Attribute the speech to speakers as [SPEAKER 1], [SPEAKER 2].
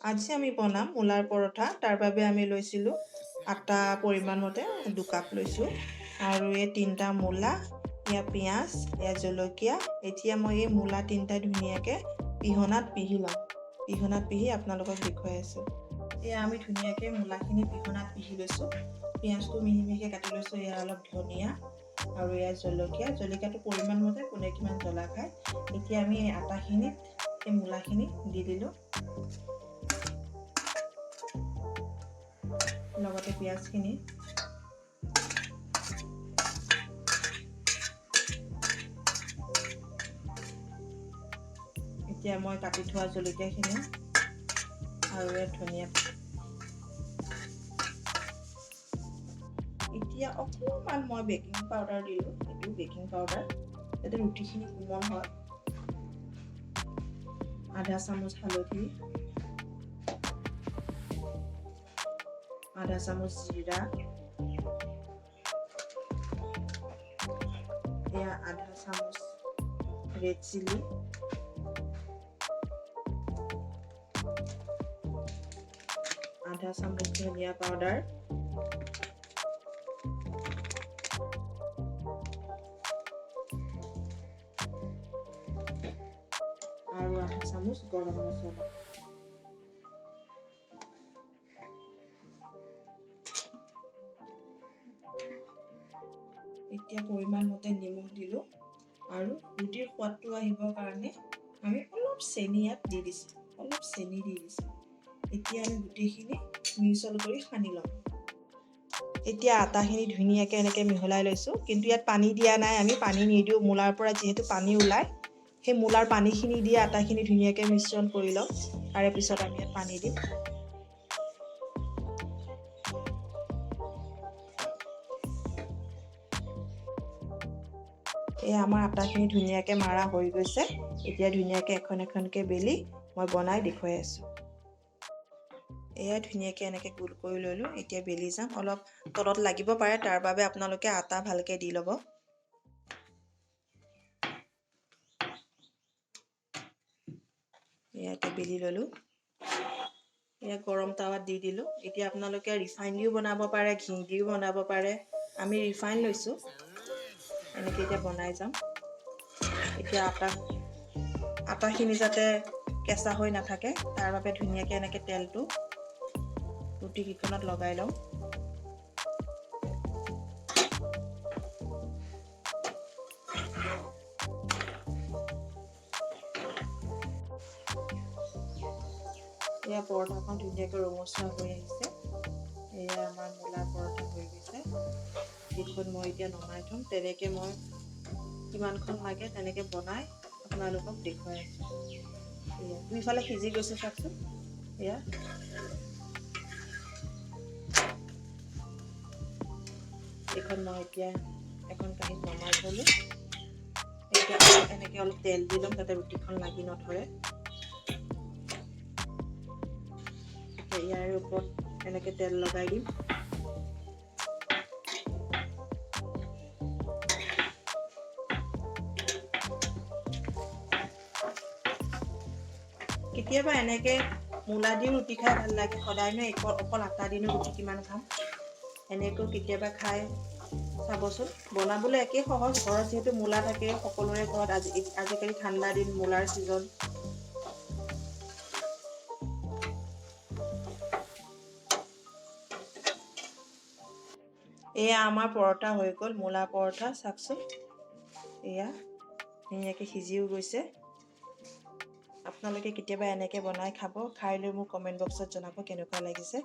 [SPEAKER 1] আজি আমি বনাম মূলাৰ পৰঠা। তাৰ বাবে আমি লৈছিলোঁ আটা পৰিমাণমতে 2 কাপ লৈছোঁ আৰু এই 3টা মূলা, এয়া পিঁয়াজ, এয়া জলকীয়া। এতিয়া মই এই মূলা 3টা ধুনীয়াকৈ পিহনাত পিহি ল'ম। পিহনাত পিহি আপোনালোকক দেখুৱাই আছোঁ। এয়া আমি ধুনীয়াকৈ মূলাখিনি পিহনাত পিহি লৈছোঁ। পিঁয়াজটো মিহি মিহিকৈ কাটি লৈছোঁ। এয়া অলপ ধনিয়া আৰু এয়া জলকীয়া। জলকীয়াটো পৰিমাণমতে কোনে কিমান জ্বলা খায়। এতিয়া আমি এই আটাখিনিত এই মূলাখিনি দি দিলোঁ, লগতে পিঁয়াজখিনি। এতিয়া মই কাটি থোৱা জলকীয়াখিনি আৰু ধনিয়া। এতিয়া অকণমান মই বেকিং পাউডাৰ দিলোঁ, এইটো বেকিং পাউডাৰ, যাতে ৰুটিখিনি কোমল হয়। আধা চামুচ হালধি, আধা চামুচ জিৰা, এয়া আধা চামুচ ৰেড চিলি, আধা চামুচ ধনিয়া পাউডাৰ, আৰু আধা চামুচ গৰম মছলা। এতিয়া পৰিমাণমতে নিমখ দিলোঁ আৰু ৰুটিৰ সোৱাদটো আহিবৰ কাৰণে আমি অলপ চেনি ইয়াত দি দিছোঁ, অলপ চেনি দি দিছোঁ। এতিয়া আমি গোটেইখিনি মিশ্ৰণ কৰি সানি ল'ম। এতিয়া আটাখিনি ধুনীয়াকৈ এনেকৈ মিহলাই লৈছোঁ, কিন্তু ইয়াত পানী দিয়া নাই। আমি পানী নিদিওঁ, মূলাৰ পৰা যিহেতু পানী ওলায়, সেই মূলাৰ পানীখিনি দি আটাখিনি ধুনীয়াকৈ মিশ্ৰণ কৰি লওঁ। তাৰে পিছত আমি ইয়াত পানী দিম। এয়া আমাৰ আটাখিনি ধুনীয়াকৈ মাৰা হৈ গৈছে। এতিয়া ধুনীয়াকৈ এখন এখনকৈ বেলি মই বনাই দেখুৱাই আছোঁ। এয়া ধুনীয়াকৈ এনেকৈ গোল কৰি ল'লোঁ। এতিয়া বেলি যাম। অলপ তলত লাগিব পাৰে, তাৰ বাবে আপোনালোকে আটা ভালকৈ দি ল'ব। ইয়াতে বেলি ল'লোঁ। এয়া গৰম টাৱাত দি দিলোঁ। এতিয়া আপোনালোকে ৰিফাইন দিও বনাব পাৰে, ঘি দিও বনাব পাৰে। আমি ৰিফাইন লৈছোঁ। এনেকৈ এতিয়া বনাই যাম। এতিয়া আটাখিনি যাতে কেঁচা হৈ নাথাকে, তাৰ বাবে ধুনীয়াকৈ এনেকৈ তেলটো ৰুটিকেইখনত লগাই লওঁ। এয়া পৰঠাখন ধুনীয়াকৈ ৰঙচুৱা হৈ আহিছে। এয়া আমাৰ মূলা পৰঠা হৈ গৈছে। এইখন মই এতিয়া নমাই থ'ম। তেনেকৈ মই কিমানখন লাগে তেনেকৈ বনাই আপোনালোকক দেখুৱাই আছোঁ। এয়া দুইফালে সিজি গৈছে, চাওকচোন। এয়া এইখন মই এতিয়া এখন কাঁহীত নমাই থ'লোঁ। এতিয়া এনেকৈ অলপ তেল দি ল'ম, যাতে ৰুটিখন লাগি নধৰে। ইয়াৰ ওপৰত এনেকৈ তেল লগাই দিম। কেতিয়াবা এনেকৈ মূলা দিও ৰুটি খাই ভাল লাগে। সদায়নো অকল আটা দিনো ৰুটি কিমান খাম। এনেকৈও কেতিয়াবা খাই চাবচোন। বনাবলৈ একেই সহজ। ঘৰত যিহেতু মূলা থাকে সকলোৰে ঘৰত। আজিকালি ঠাণ্ডা দিন, মূলাৰ ছিজন। এয়া আমাৰ পৰঠা হৈ গ'ল, মূলা পৰঠা। চাওকচোন, এয়া ধুনীয়াকৈ সিজিও গৈছে। আপোনালোকে কেতিয়াবা এনেকৈ বনাই খাব। খাই লৈ মোক কমেণ্ট বক্সত জনাব কেনেকুৱা লাগিছে।